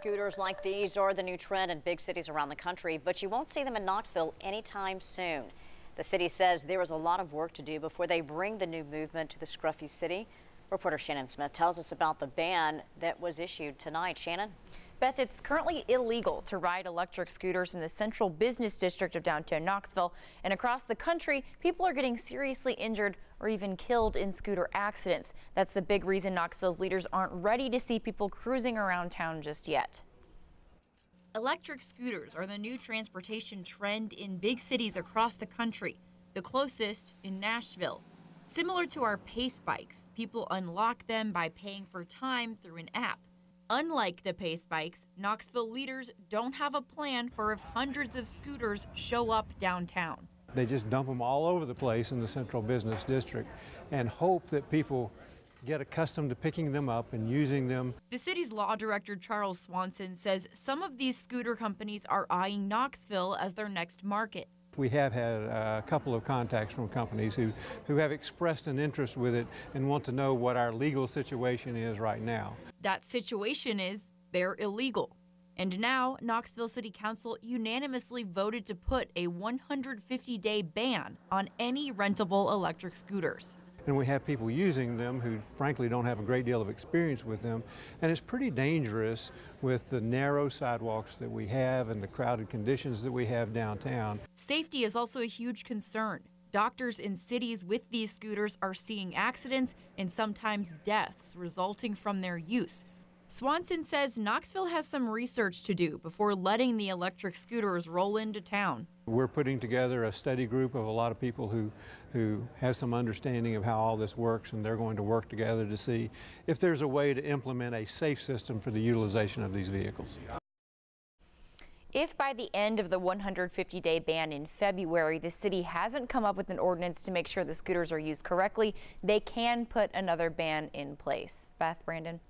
Scooters like these are the new trend in big cities around the country, but you won't see them in Knoxville anytime soon. The city says there is a lot of work to do before they bring the new movement to the scruffy city. Reporter Shannon Smith tells us about the ban that was issued tonight. Shannon? Beth, it's currently illegal to ride electric scooters in the central business district of downtown Knoxville. And across the country, people are getting seriously injured or even killed in scooter accidents. That's the big reason Knoxville's leaders aren't ready to see people cruising around town just yet. Electric scooters are the new transportation trend in big cities across the country, the closest in Nashville. Similar to our Pace bikes, people unlock them by paying for time through an app. Unlike the Pace bikes, Knoxville leaders don't have a plan for if hundreds of scooters show up downtown. They just dump them all over the place in the central business district and hope that people get accustomed to picking them up and using them. The city's law director, Charles Swanson, says some of these scooter companies are eyeing Knoxville as their next market. We have had a couple of contacts from companies who have expressed an interest with it and want to know what our legal situation is right now. That situation is they're illegal. And now Knoxville City Council unanimously voted to put a 150-day ban on any rentable electric scooters. And we have people using them who frankly don't have a great deal of experience with them. And it's pretty dangerous with the narrow sidewalks that we have and the crowded conditions that we have downtown. Safety is also a huge concern. Doctors in cities with these scooters are seeing accidents and sometimes deaths resulting from their use. Swanson says Knoxville has some research to do before letting the electric scooters roll into town. We're putting together a study group of a lot of people who have some understanding of how all this works, and they're going to work together to see if there's a way to implement a safe system for the utilization of these vehicles. If by the end of the 150-day ban in February, the city hasn't come up with an ordinance to make sure the scooters are used correctly, they can put another ban in place. Beth, Brandon?